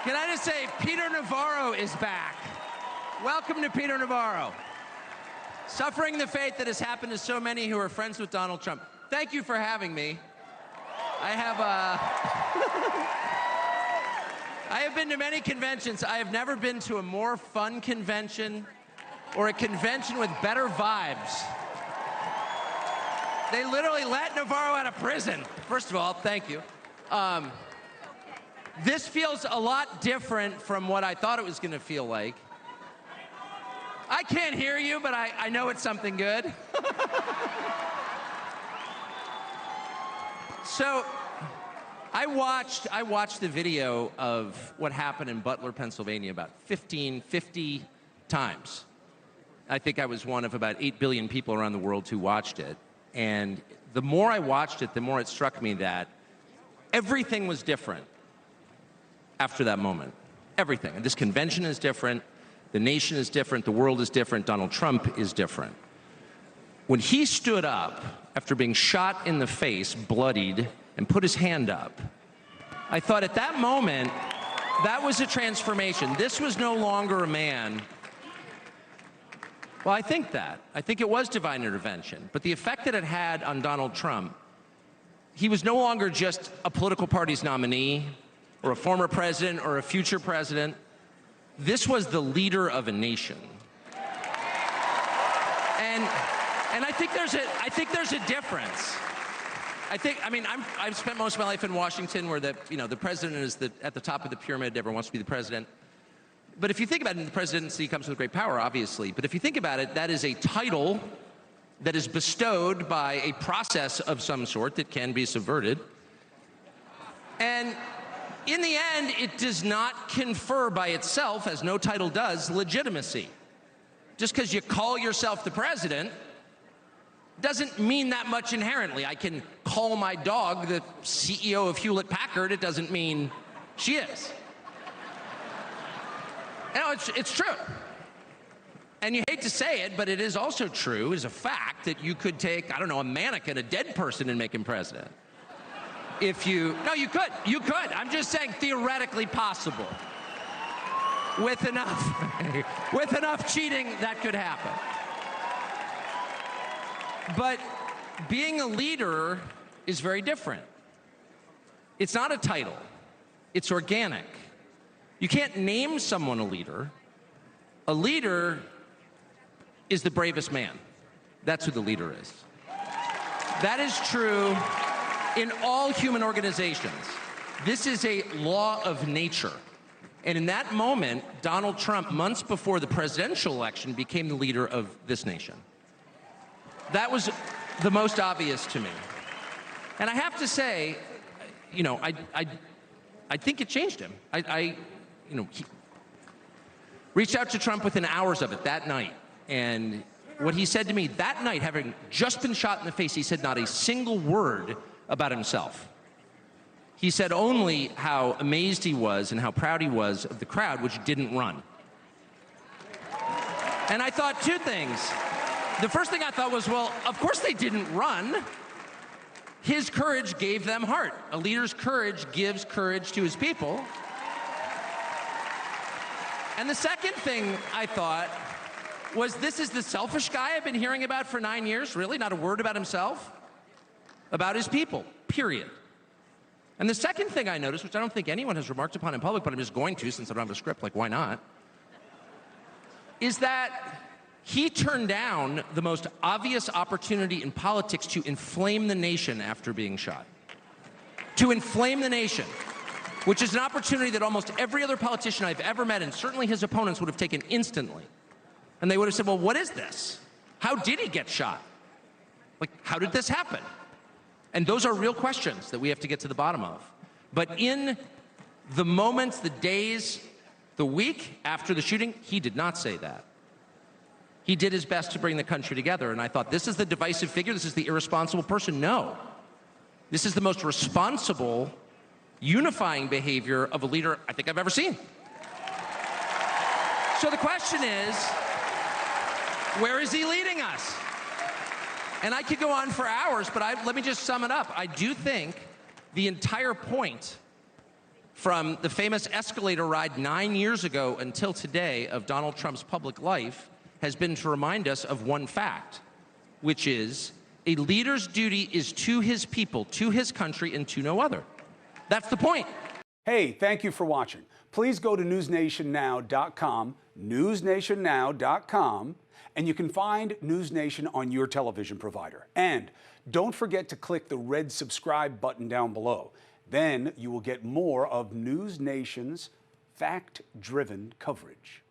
Can I just say, Peter Navarro is back. Welcome to Peter Navarro. Suffering the fate that has happened to so many who are friends with Donald Trump. Thank you for having me. I have been to many conventions. I have never been to a more fun convention or a convention with better vibes. They literally let Navarro out of prison. First of all, thank you. This feels a lot different from what I thought it was going to feel like. I can't hear you, but I know it's something good. So I watched the video of what happened in Butler, Pennsylvania about 50 times. I think I was one of about 8 billion people around the world who watched it. And the more I watched it, the more it struck me that everything was different after that moment. Everything. And this convention is different. The nation is different. The world is different. Donald Trump is different. When he stood up after being shot in the face, bloodied, and put his hand up, I thought at that moment, that was a transformation. This was no longer a man. Well, I think it was divine intervention. But the effect that it had on Donald Trump, he was no longer just a political party's nominee or a former president or a future president. This was the leader of a nation. And I think there's a difference. I've spent most of my life in Washington where the president is at the top of the pyramid, everyone wants to be the president. But if you think about it, the presidency comes with great power, obviously. But if you think about it, that is a title that is bestowed by a process of some sort that can be subverted. And in the end, it does not confer by itself, as no title does, legitimacy. Just because you call yourself the president doesn't mean that much inherently. I can call my dog the CEO of Hewlett-Packard. It doesn't mean she is. No, it's true. And you hate to say it, but it is also true, as a fact, that you could take, I don't know, a mannequin, a dead person, and make him president. No, you could. I'm just saying theoretically possible. With enough cheating, that could happen. But being a leader is very different. It's not a title. It's organic. You can't name someone a leader. A leader is the bravest man. That's who the leader is. That is true in all human organizations. This is a law of nature. And in that moment, Donald Trump, months before the presidential election, became the leader of this nation. That was the most obvious to me. And I have to say, I think it changed him. He reached out to Trump within hours of it that night. And what he said to me that night, having just been shot in the face, he said not a single word about himself. He said only how amazed he was and how proud he was of the crowd, which didn't run. And I thought two things. The first thing I thought was, well, of course they didn't run. His courage gave them heart. A leader's courage gives courage to his people. And the second thing I thought was, this is the selfish guy I've been hearing about for 9 years, really? Not a word about himself? About his people, period. And the second thing I noticed, which I don't think anyone has remarked upon in public, but I'm just going to since I don't have a script, like why not, is that he turned down the most obvious opportunity in politics to inflame the nation after being shot. To inflame the nation, which is an opportunity that almost every other politician I've ever met, and certainly his opponents, would have taken instantly. And they would have said, well, what is this? How did he get shot? Like, how did this happen? And those are real questions that we have to get to the bottom of. But in the moments, the days, the week after the shooting, he did not say that. He did his best to bring the country together. And I thought, this is the divisive figure? This is the irresponsible person? No. This is the most responsible, unifying behavior of a leader I think I've ever seen. So the question is, where is he leading us? And I could go on for hours, but let me just sum it up. I do think The entire point from the famous escalator ride 9 years ago until today of Donald Trump's public life has been to remind us of one fact, which is a leader's duty is to his people, to his country, and to no other. That's the point. Hey, thank you for watching. Please go to newsnationnow.com, newsnationnow.com, and you can find NewsNation on your television provider. And don't forget to click the red subscribe button down below. Then you will get more of NewsNation's fact-driven coverage.